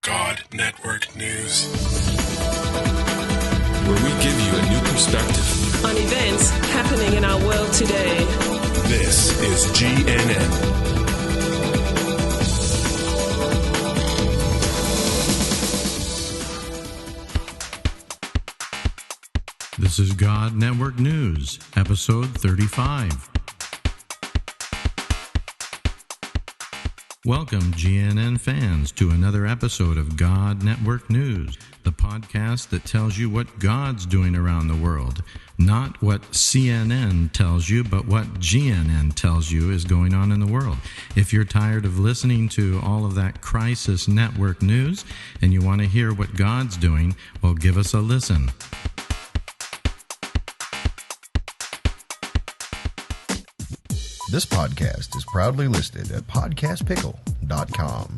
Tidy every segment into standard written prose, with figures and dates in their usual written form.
God Network News, where we give you a new perspective on events happening in our world today. This is GNN. This is God Network News, episode 35. Welcome, GNN fans, to another episode of God Network News, the podcast that tells you what God's doing around the world. Not what CNN tells you, but what GNN tells you is going on in the world. If you're tired of listening to all of that crisis network news and you want to hear what God's doing, well, give us a listen. This podcast is proudly listed at podcastpickle.com.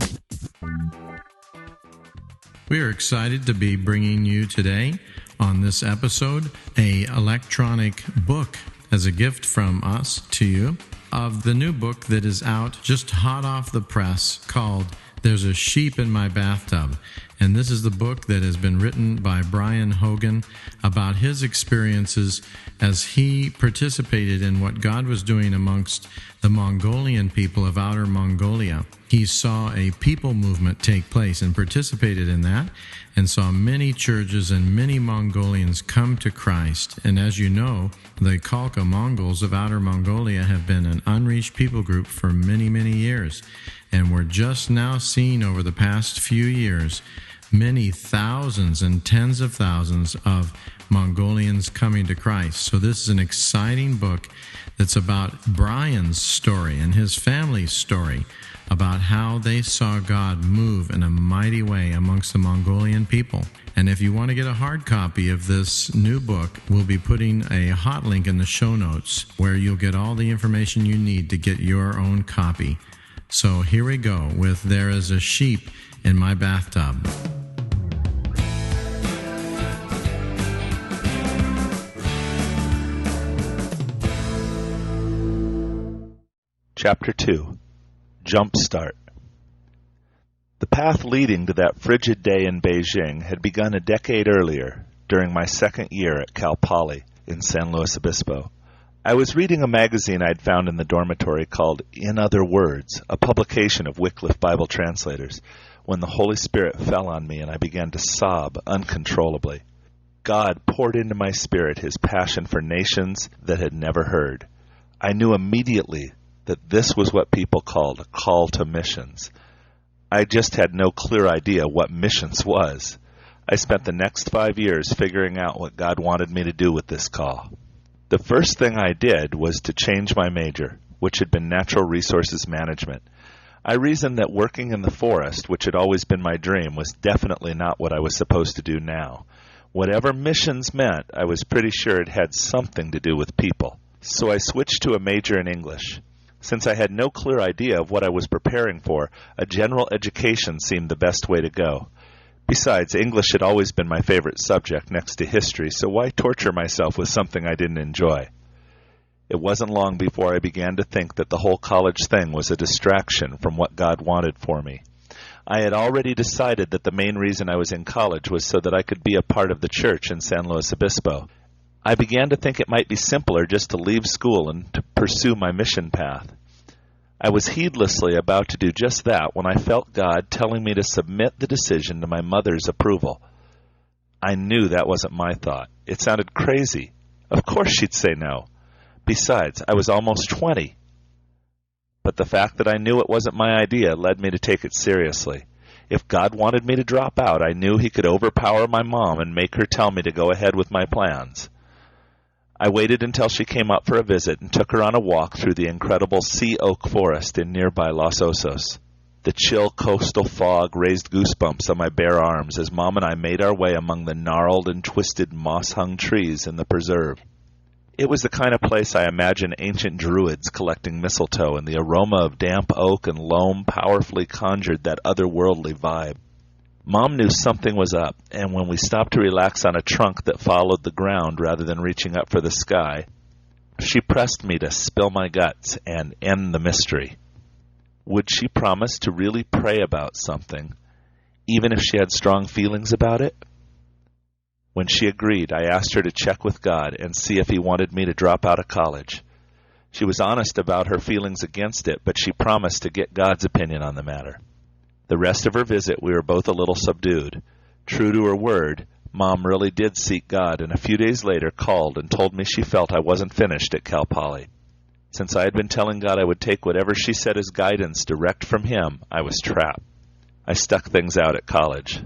We are excited to be bringing you today on this episode an electronic book as a gift from us to you of the new book that is out just hot off the press called There's a Sheep in My Bathtub. And this is the book that has been written by Brian Hogan about his experiences as he participated in what God was doing amongst the Mongolian people of Outer Mongolia. He saw a people movement take place and participated in that and saw many churches and many Mongolians come to Christ. And as you know, the Khalkha Mongols of Outer Mongolia have been an unreached people group for many, many years. And we're just now seeing over the past few years many thousands and tens of thousands of Mongolians coming to Christ. So this is an exciting book that's about Brian's story and his family's story about how they saw God move in a mighty way amongst the Mongolian people. And if you want to get a hard copy of this new book, we'll be putting a hot link in the show notes where you'll get all the information you need to get your own copy. So here we go with There is a Sheep in My Bathtub. Chapter 2, Jumpstart. The path leading to that frigid day in Beijing had begun a decade earlier, during my second year at Cal Poly in San Luis Obispo. I was reading a magazine I'd found in the dormitory called In Other Words, a publication of Wycliffe Bible translators, when the Holy Spirit fell on me and I began to sob uncontrollably. God poured into my spirit his passion for nations that had never heard. I knew immediately that this was what people called a call to missions. I just had no clear idea what missions was. I spent the next 5 years figuring out what God wanted me to do with this call. The first thing I did was to change my major, which had been natural resources management. I reasoned that working in the forest, which had always been my dream, was definitely not what I was supposed to do now. Whatever missions meant, I was pretty sure it had something to do with people. So I switched to a major in English. Since I had no clear idea of what I was preparing for, a general education seemed the best way to go. Besides, English had always been my favorite subject next to history, so why torture myself with something I didn't enjoy? It wasn't long before I began to think that the whole college thing was a distraction from what God wanted for me. I had already decided that the main reason I was in college was so that I could be a part of the church in San Luis Obispo. I began to think it might be simpler just to leave school and to pursue my mission path. I was heedlessly about to do just that when I felt God telling me to submit the decision to my mother's approval. I knew that wasn't my thought. It sounded crazy. Of course she'd say no. Besides, I was almost 20. But the fact that I knew it wasn't my idea led me to take it seriously. If God wanted me to drop out, I knew he could overpower my mom and make her tell me to go ahead with my plans. I waited until she came up for a visit and took her on a walk through the incredible sea oak forest in nearby Los Osos. The chill coastal fog raised goosebumps on my bare arms as Mom and I made our way among the gnarled and twisted moss-hung trees in the preserve. It was the kind of place I imagine ancient druids collecting mistletoe, and the aroma of damp oak and loam powerfully conjured that otherworldly vibe. Mom knew something was up, and when we stopped to relax on a trunk that followed the ground rather than reaching up for the sky, she pressed me to spill my guts and end the mystery. Would she promise to really pray about something, even if she had strong feelings about it? When she agreed, I asked her to check with God and see if He wanted me to drop out of college. She was honest about her feelings against it, but she promised to get God's opinion on the matter. The rest of her visit, we were both a little subdued. True to her word, Mom really did seek God, and a few days later called and told me she felt I wasn't finished at Cal Poly. Since I had been telling God I would take whatever she said as guidance direct from Him, I was trapped. I stuck things out at college.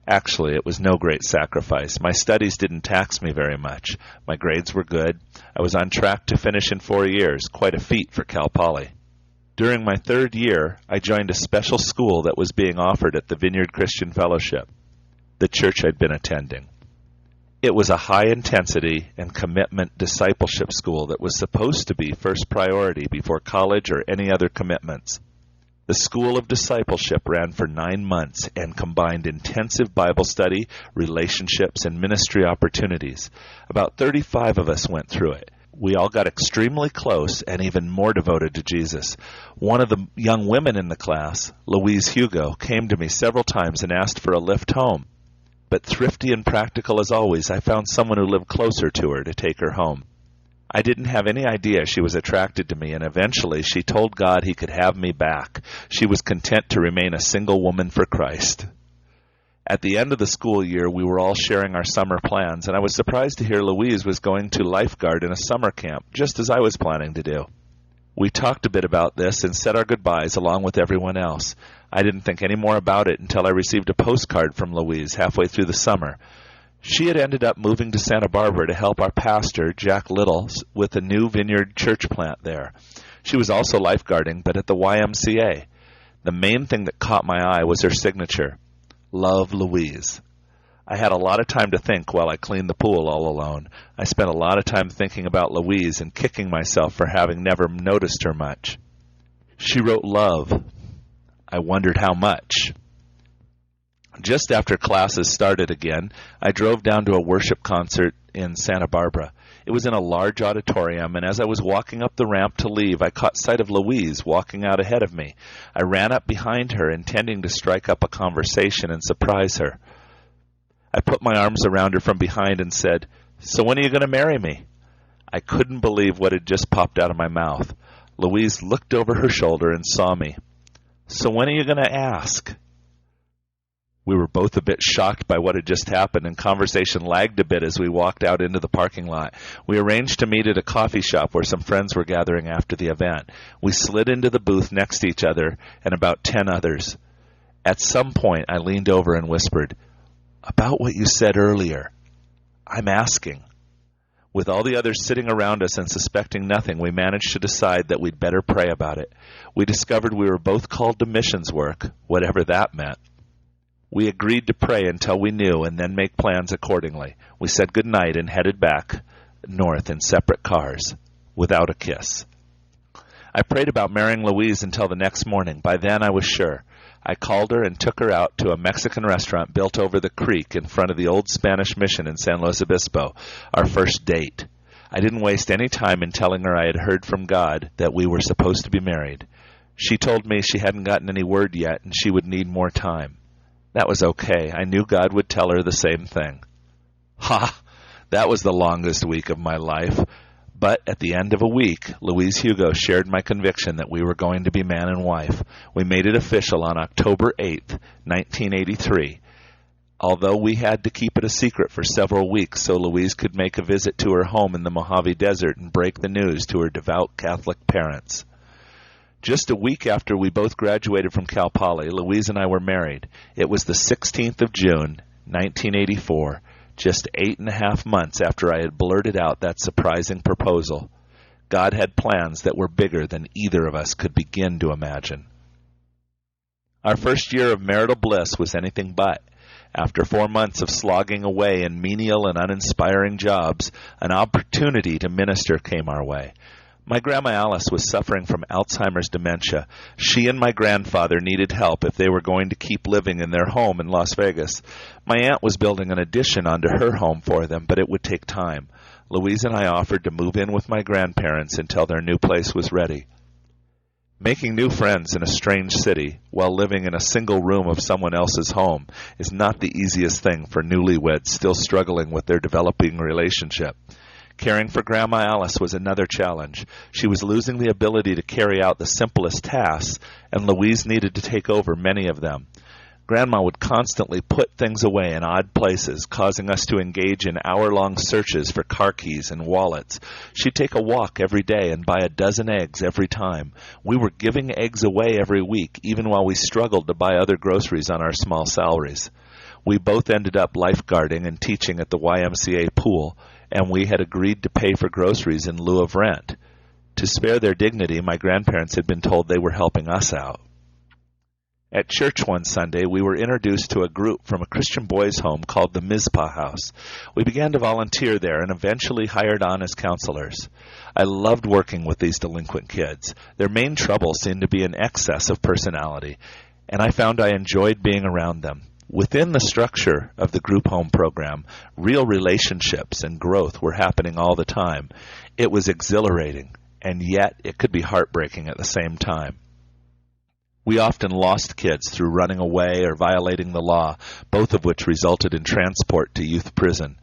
Actually, it was no great sacrifice. My studies didn't tax me very much. My grades were good. I was on track to finish in 4 years, quite a feat for Cal Poly. During my third year, I joined a special school that was being offered at the Vineyard Christian Fellowship, the church I'd been attending. It was a high-intensity and commitment discipleship school that was supposed to be first priority before college or any other commitments. The School of Discipleship ran for 9 months and combined intensive Bible study, relationships, and ministry opportunities. About 35 of us went through it. We all got extremely close and even more devoted to Jesus. One of the young women in the class, Louise Hugo, came to me several times and asked for a lift home. But thrifty and practical as always, I found someone who lived closer to her to take her home. I didn't have any idea she was attracted to me, and eventually she told God He could have me back. She was content to remain a single woman for Christ. At the end of the school year, we were all sharing our summer plans, and I was surprised to hear Louise was going to lifeguard in a summer camp, just as I was planning to do. We talked a bit about this and said our goodbyes along with everyone else. I didn't think any more about it until I received a postcard from Louise halfway through the summer. She had ended up moving to Santa Barbara to help our pastor, Jack Little, with a new vineyard church plant there. She was also lifeguarding, but at the YMCA. The main thing that caught my eye was her signature, Love Louise. I had a lot of time to think while I cleaned the pool all alone. I spent a lot of time thinking about Louise and kicking myself for having never noticed her much. She wrote love. I wondered how much. Just after classes started again, I drove down to a worship concert in Santa Barbara. It was in a large auditorium, and as I was walking up the ramp to leave, I caught sight of Louise walking out ahead of me. I ran up behind her, intending to strike up a conversation and surprise her. I put my arms around her from behind and said, "So when are you going to marry me?" I couldn't believe what had just popped out of my mouth. Louise looked over her shoulder and saw me. "So when are you going to ask?" We were both a bit shocked by what had just happened, and conversation lagged a bit as we walked out into the parking lot. We arranged to meet at a coffee shop where some friends were gathering after the event. We slid into the booth next to each other and about 10 others. At some point, I leaned over and whispered, "About what you said earlier, I'm asking." With all the others sitting around us and suspecting nothing, we managed to decide that we'd better pray about it. We discovered we were both called to missions work, whatever that meant. We agreed to pray until we knew and then make plans accordingly. We said goodnight and headed back north in separate cars, without a kiss. I prayed about marrying Louise until the next morning. By then I was sure. I called her and took her out to a Mexican restaurant built over the creek in front of the old Spanish mission in San Luis Obispo, our first date. I didn't waste any time in telling her I had heard from God that we were supposed to be married. She told me she hadn't gotten any word yet and she would need more time. That was okay. I knew God would tell her the same thing. Ha! That was the longest week of my life. But at the end of a week, Louise Hugo shared my conviction that we were going to be man and wife. We made it official on October 8th, 1983. Although we had to keep it a secret for several weeks so Louise could make a visit to her home in the Mojave Desert and break the news to her devout Catholic parents. Just a week after we both graduated from Cal Poly, Louise and I were married. It was the 16th of June, 1984, just 8.5 months after I had blurted out that surprising proposal. God had plans that were bigger than either of us could begin to imagine. Our first year of marital bliss was anything but. After 4 months of slogging away in menial and uninspiring jobs, an opportunity to minister came our way. My Grandma Alice was suffering from Alzheimer's dementia. She and my grandfather needed help if they were going to keep living in their home in Las Vegas. My aunt was building an addition onto her home for them, but it would take time. Louise and I offered to move in with my grandparents until their new place was ready. Making new friends in a strange city while living in a single room of someone else's home is not the easiest thing for newlyweds still struggling with their developing relationship. Caring for Grandma Alice was another challenge. She was losing the ability to carry out the simplest tasks, and Louise needed to take over many of them. Grandma would constantly put things away in odd places, causing us to engage in hour-long searches for car keys and wallets. She'd take a walk every day and buy a dozen eggs every time. We were giving eggs away every week, even while we struggled to buy other groceries on our small salaries. We both ended up lifeguarding and teaching at the YMCA pool, and we had agreed to pay for groceries in lieu of rent. To spare their dignity, my grandparents had been told they were helping us out. At church one Sunday, we were introduced to a group from a Christian boys' home called the Mizpah House. We began to volunteer there and eventually hired on as counselors. I loved working with these delinquent kids. Their main trouble seemed to be an excess of personality, and I found I enjoyed being around them. Within the structure of the group home program, real relationships and growth were happening all the time. It was exhilarating, and yet it could be heartbreaking at the same time. We often lost kids through running away or violating the law, both of which resulted in transport to youth prison.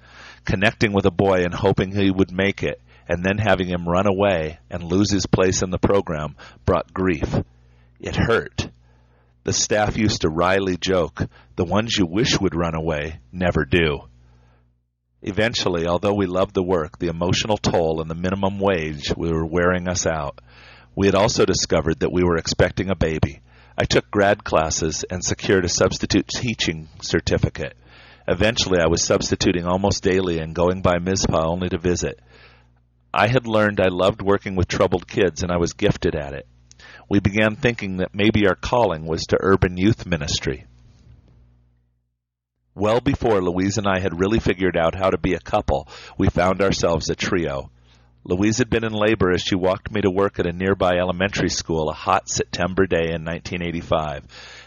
Connecting with a boy and hoping he would make it, and then having him run away and lose his place in the program brought grief. It hurt. The staff used to wryly joke, "The ones you wish would run away never do." Eventually, although we loved the work, the emotional toll and the minimum wage were wearing us out. We had also discovered that we were expecting a baby. I took grad classes and secured a substitute teaching certificate. Eventually, I was substituting almost daily and going by Mizpah only to visit. I had learned I loved working with troubled kids, and I was gifted at it. We began thinking that maybe our calling was to urban youth ministry. Well before Louise and I had really figured out how to be a couple, we found ourselves a trio. Louise had been in labor as she walked me to work at a nearby elementary school a hot September day in 1985.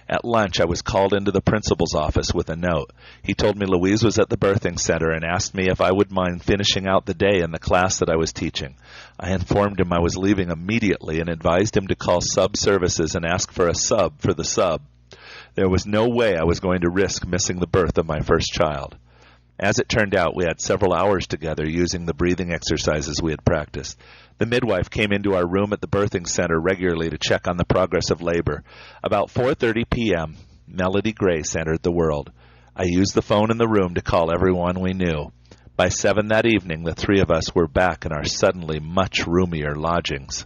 At lunch, I was called into the principal's office with a note. He told me Louise was at the birthing center and asked me if I would mind finishing out the day in the class that I was teaching. I informed him I was leaving immediately and advised him to call sub services and ask for a sub for the sub. There was no way I was going to risk missing the birth of my first child. As it turned out, we had several hours together using the breathing exercises we had practiced. The midwife came into our room at the birthing center regularly to check on the progress of labor. About 4:30 p.m., Melody Grace entered the world. I used the phone in the room to call everyone we knew. By 7 that evening, the three of us were back in our suddenly much roomier lodgings.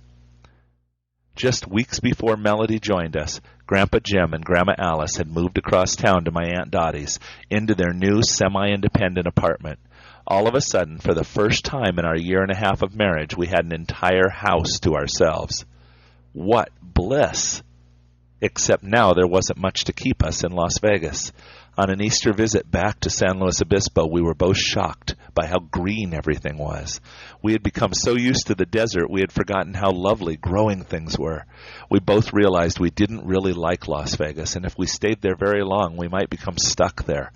Just weeks before Melody joined us, Grandpa Jim and Grandma Alice had moved across town to my Aunt Dottie's, into their new semi-independent apartment. All of a sudden, for the first time in our year and a half of marriage, we had an entire house to ourselves. What bliss! Except now there wasn't much to keep us in Las Vegas. On an Easter visit back to San Luis Obispo, we were both shocked by how green everything was. We had become so used to the desert, we had forgotten how lovely growing things were. We both realized we didn't really like Las Vegas, and if we stayed there very long, we might become stuck there.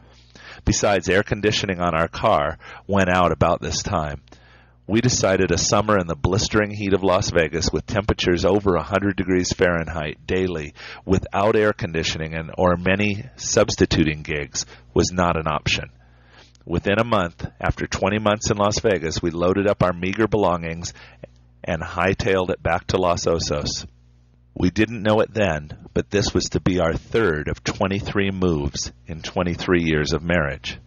Besides, air conditioning on our car went out about this time. We decided a summer in the blistering heat of Las Vegas with temperatures over 100 degrees Fahrenheit daily without air conditioning or many substituting gigs was not an option. Within a month, after 20 months in Las Vegas, we loaded up our meager belongings and hightailed it back to Los Osos. We didn't know it then, but this was to be our third of 23 moves in 23 years of marriage.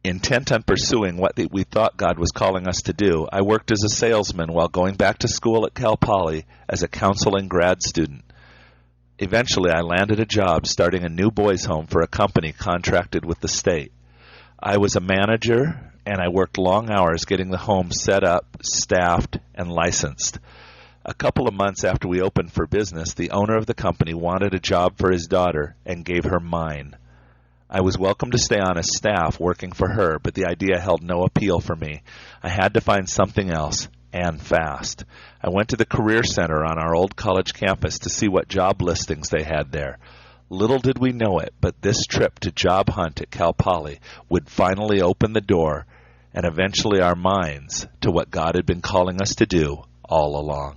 Intent on pursuing what we thought God was calling us to do, I worked as a salesman while going back to school at Cal Poly as a counseling grad student. Eventually, I landed a job starting a new boys' home for a company contracted with the state. I was a manager, and I worked long hours getting the home set up, staffed, and licensed. A couple of months after we opened for business, the owner of the company wanted a job for his daughter and gave her mine. I was welcome to stay on his staff working for her, but the idea held no appeal for me. I had to find something else, and fast. I went to the Career Center on our old college campus to see what job listings they had there. Little did we know it, but this trip to Job Hunt at Cal Poly would finally open the door, and eventually our minds, to what God had been calling us to do all along.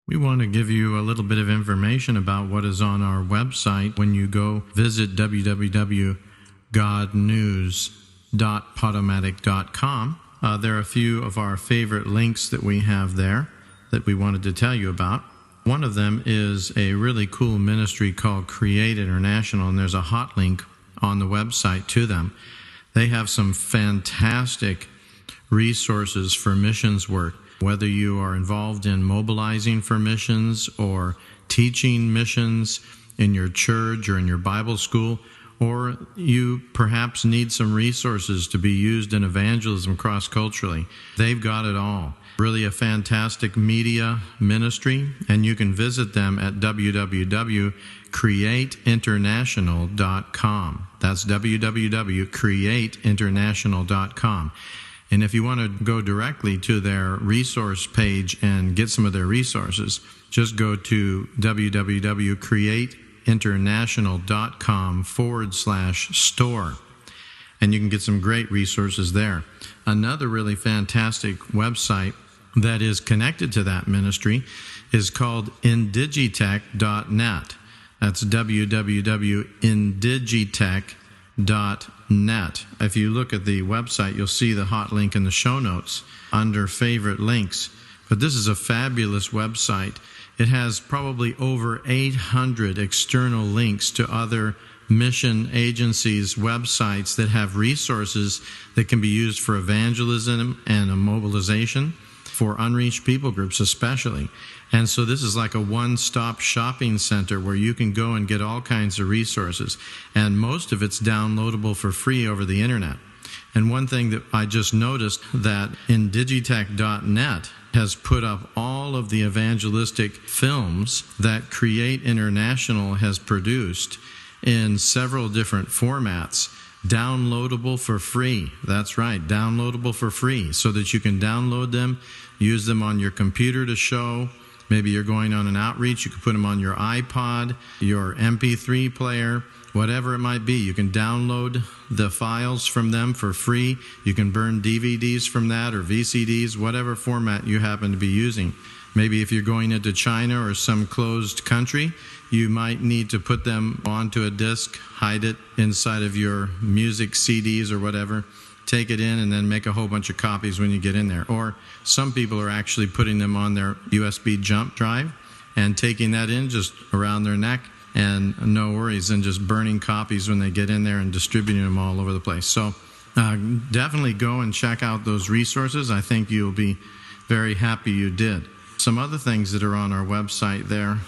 We want to give you a little bit of information about what is on our website. When you go visit www.godnews.podomatic.com, there are a few of our favorite links that we have there that we wanted to tell you about. One of them is a really cool ministry called Create International, and there's a hot link on the website to them. They have some fantastic resources for missions work. Whether you are involved in mobilizing for missions or teaching missions in your church or in your Bible school, or you perhaps need some resources to be used in evangelism cross-culturally, they've got it all. Really a fantastic media ministry, and you can visit them at www.createinternational.com. That's www.createinternational.com. And if you want to go directly to their resource page and get some of their resources, just go to www.createinternational.com/store. And you can get some great resources there. Another really fantastic website that is connected to that ministry is called indigitech.net. That's www.indigitech.net. If you look at the website, you'll see the hot link in the show notes under favorite links. But this is a fabulous website. It has probably over 800 external links to other mission agencies' websites that have resources that can be used for evangelism and mobilization for unreached people groups especially. And so this is like a one-stop shopping center where you can go and get all kinds of resources. And most of it's downloadable for free over the internet. And one thing that I just noticed, that indigitech.net has put up all of the evangelistic films that Create International has produced in several different formats, downloadable for free. That's right, downloadable for free, so that you can download them, use them on your computer to show. Maybe you're going on an outreach, you can put them on your iPod, your MP3 player, whatever it might be. You can download the files from them for free. You can burn DVDs from that or VCDs, whatever format you happen to be using. Maybe if you're going into China or some closed country, you might need to put them onto a disc, hide it inside of your music CDs or whatever, take it in, and then make a whole bunch of copies when you get in there. Or some people are actually putting them on their USB jump drive and taking that in just around their neck, and no worries, and just burning copies when they get in there and distributing them all over the place. So definitely go and check out those resources. I think you'll be very happy you did. Some other things that are on our website there.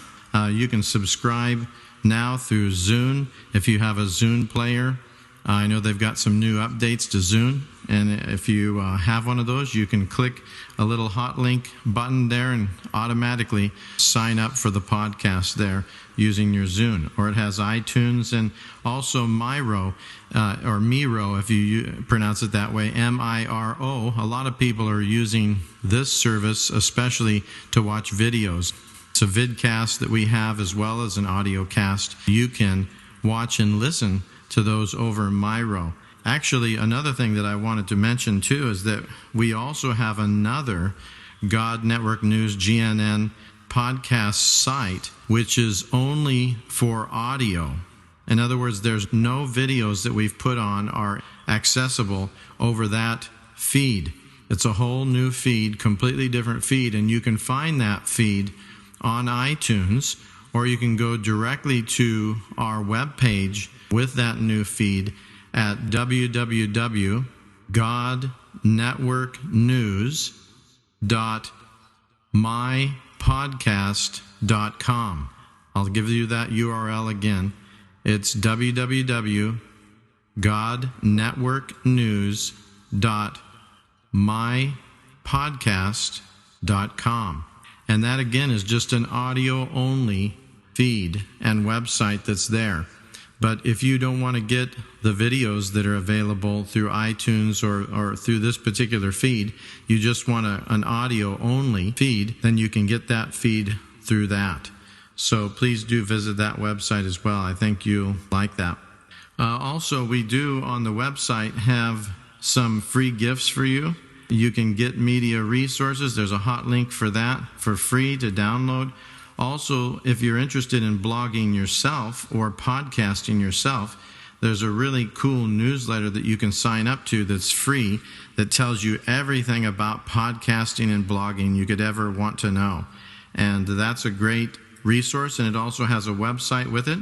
You can subscribe now through Zune if you have a Zune player. I know they've got some new updates to Zune, and if you have one of those, you can click a little hot link button there and automatically sign up for the podcast there using your Zune. Or it has iTunes and also Miro, or Miro if you pronounce it that way, M-I-R-O. A lot of people are using this service especially to watch videos. It's a vidcast that we have as well as an audio cast. You can watch and listen to those over Miro. Actually, another thing that I wanted to mention too is that we also have another God Network News GNN podcast site, which is only for audio. In other words, there's no videos that we've put on are accessible over that feed. It's a whole new feed, completely different feed, and you can find that feed on iTunes, or you can go directly to our webpage with that new feed at www.godnetworknews.mypodcast.com. I'll give you that URL again. It's www.godnetworknews.mypodcast.com. And that, again, is just an audio-only feed and website that's there. But if you don't want to get the videos that are available through iTunes or through this particular feed, you just want an audio-only feed, then you can get that feed through that. So please do visit that website as well. I think you'll like that. Also, we do on the website have some free gifts for you. You can get media resources. There's a hot link for that for free to download. Also, if you're interested in blogging yourself or podcasting yourself, there's a really cool newsletter that you can sign up to that's free that tells you everything about podcasting and blogging you could ever want to know. And that's a great resource, and it also has a website with it.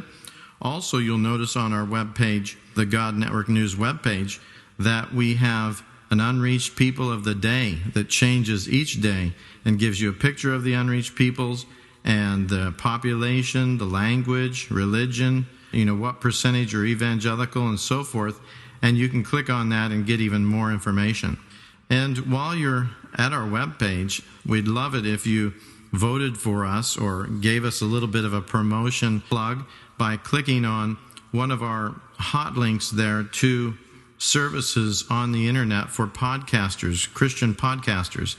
Also, you'll notice on our webpage, the God Network News webpage, that we have an Unreached People of the Day that changes each day and gives you a picture of the unreached peoples and the population, the language, religion, what percentage are evangelical and so forth. And you can click on that and get even more information. And while you're at our webpage, we'd love it if you voted for us or gave us a little bit of a promotion plug by clicking on one of our hot links there to services on the internet for podcasters, Christian podcasters.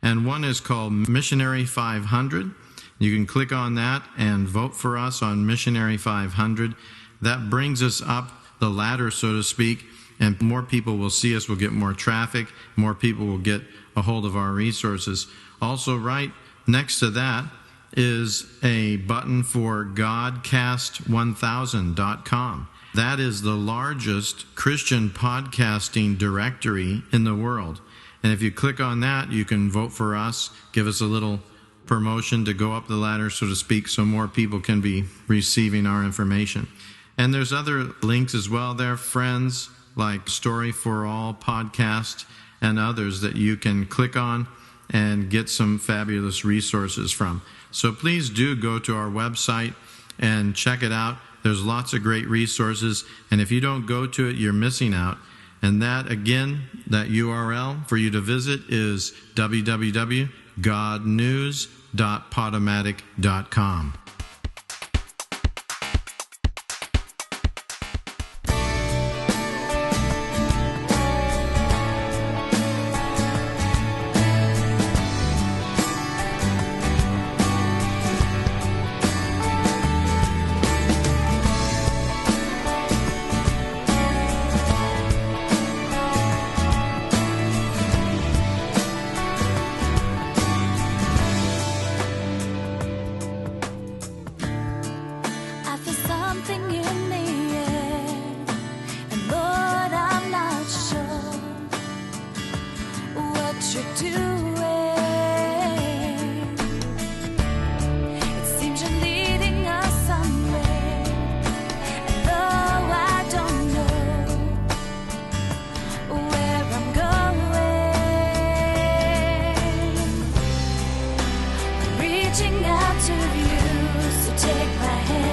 And one is called Missionary 500. You can click on that and vote for us on Missionary 500. That brings us up the ladder, so to speak, and more people will see us, we'll get more traffic, more people will get a hold of our resources. Also, right next to that is a button for godcast1000.com. That is the largest Christian podcasting directory in the world. And if you click on that, you can vote for us, give us a little promotion to go up the ladder, so to speak, so more people can be receiving our information. And there's other links as well there, friends, like Story for All podcast and others that you can click on and get some fabulous resources from. So please do go to our website and check it out. There's lots of great resources, and if you don't go to it, you're missing out. And that, again, that URL for you to visit is www.godnews.podomatic.com. Reaching out to you, so take my hand.